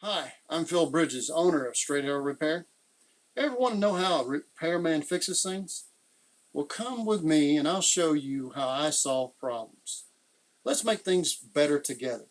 Hi, I'm Phil Bridges, owner of Straight Arrow Repair. Ever want to know how a repairman fixes things? Well, come with me and I'll show you how I solve problems. Let's make things better together.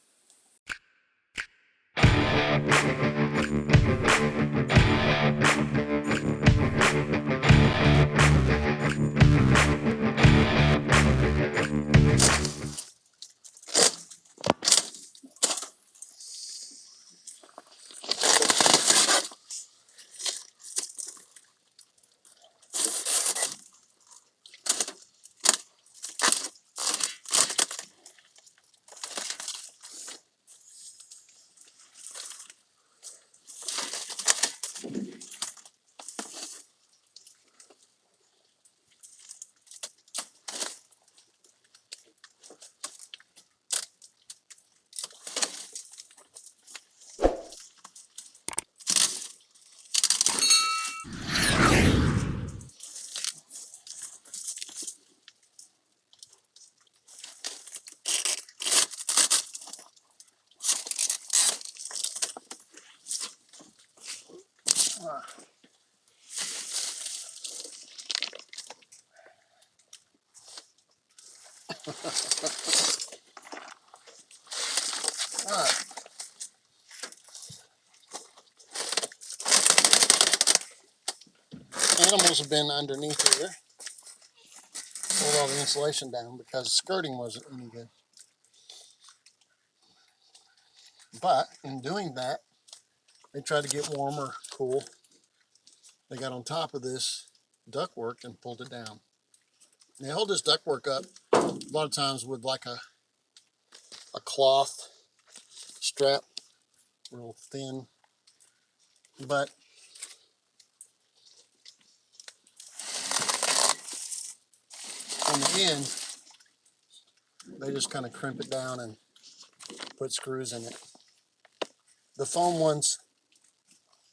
Alright, animals have been underneath here. Pulled all the insulation down because the skirting wasn't any good. But in doing that, they tried to get warm or cool. They got on top of this ductwork and pulled it down. They hold this ductwork up a lot of times with like a cloth strap, real thin. But on the end, they just kind of crimp it down and put screws in it. The foam ones,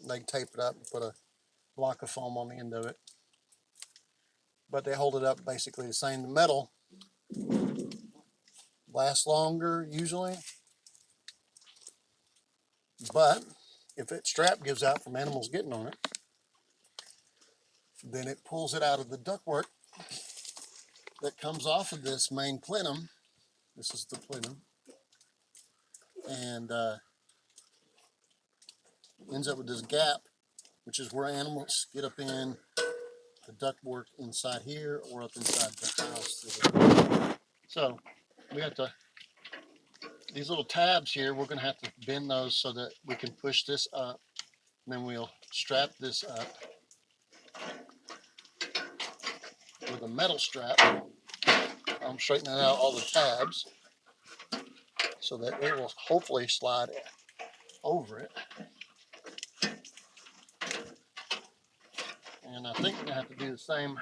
they tape it up and put a block of foam on the end of it. But they hold it up basically the same. The metal lasts longer usually, but if its strap gives out from animals getting on it, then it pulls it out of the ductwork that comes off of this main plenum. This is the plenum, and ends up with this gap, which is where animals get up in the ductwork inside here or up inside the house. So we have to, these little tabs here, we're going to have to bend those so that we can push this up. And then we'll strap this up with a metal strap. I'm straightening out all the tabs so that it will hopefully slide over it. And I think we're going to have to do the same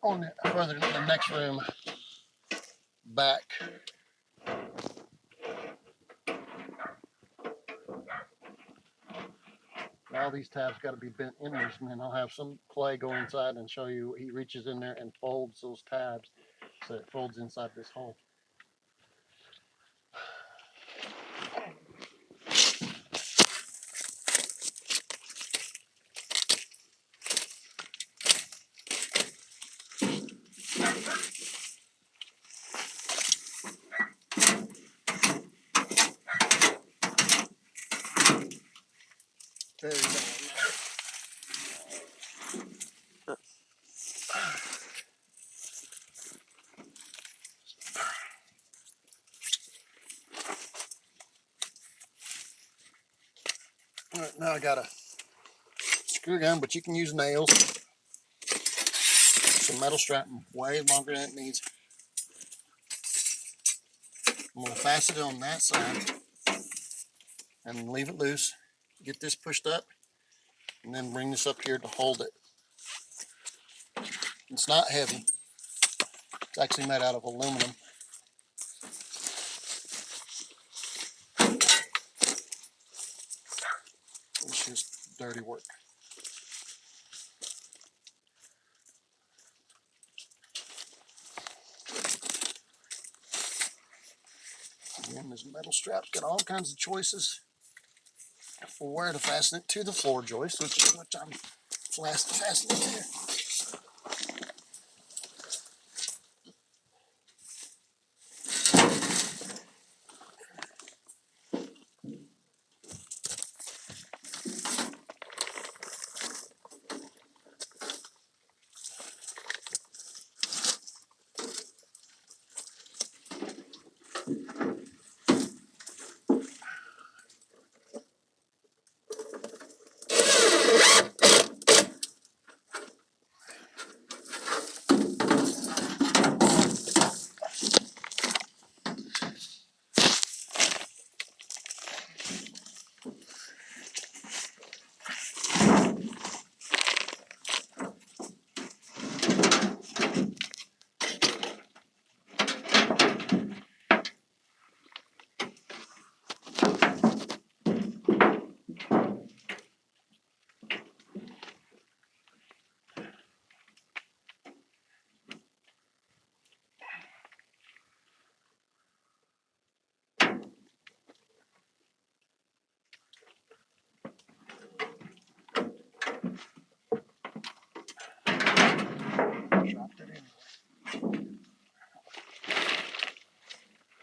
on the, further in the next room back. All these tabs got to be bent inwards, and then I'll have some clay go inside and show you. He reaches in there and folds those tabs so it folds inside this hole. There you go. All right, now I got a screw gun, but you can use nails. It's a metal strap way longer than it needs. I'm going to fasten it on that side and leave it loose. Get this pushed up and then bring this up here to hold it. It's not heavy. It's actually made out of aluminum. It's just dirty work. Again, this metal strap's got all kinds of choices for where to fasten it to the floor joist, which is what I'm fastening here. Dropped it anyway.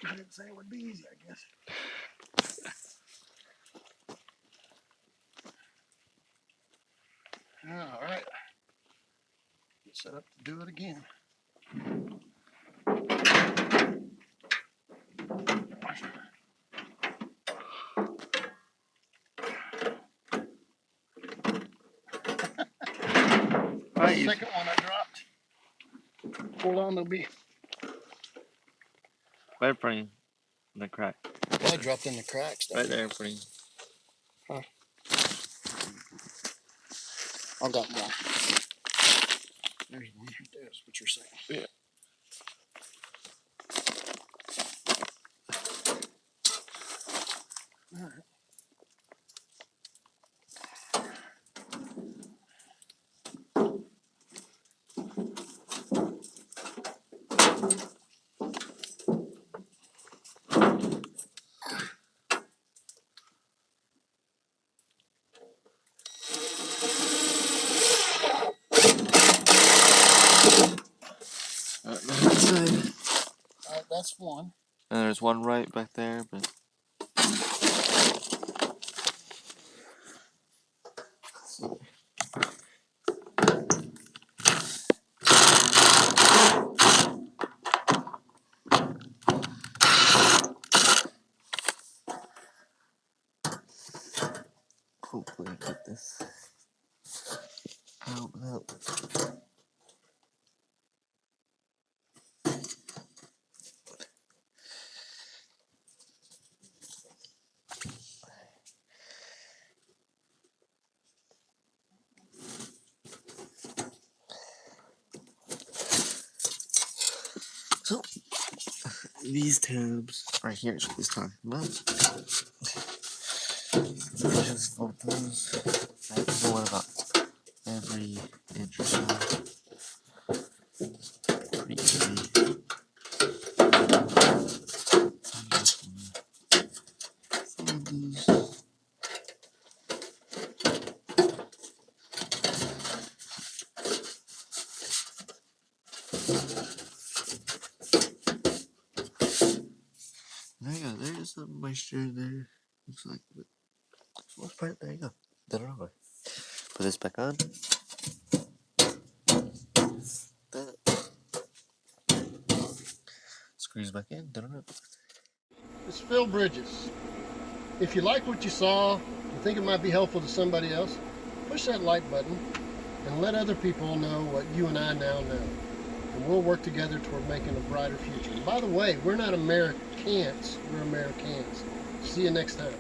I didn't say it would be easy, I guess. All right. Get set up to do it again. The second one I dropped. Hold on, there'll be. Right in front of you, in the crack. Well, I dropped in the cracks. Right there in front of you. Huh. I got one. There's one. There's what you're saying. Yeah. All right. That's one. And there's one right back there, but hopefully I get this out without. So these tabs right here is what he's talking about. Just fold those. I have to go about every inch or so. Pretty easy. There you go, there's some moisture in there. Looks like, but for the most part, there you go. Done it over. Put this back on. Screws back in, done it. It's Phil Bridges. If you like what you saw, you think it might be helpful to somebody else, push that like button and let other people know what you and I now know. And we'll work together toward making a brighter future. And by the way, we're not Americans, we're Americans. See you next time.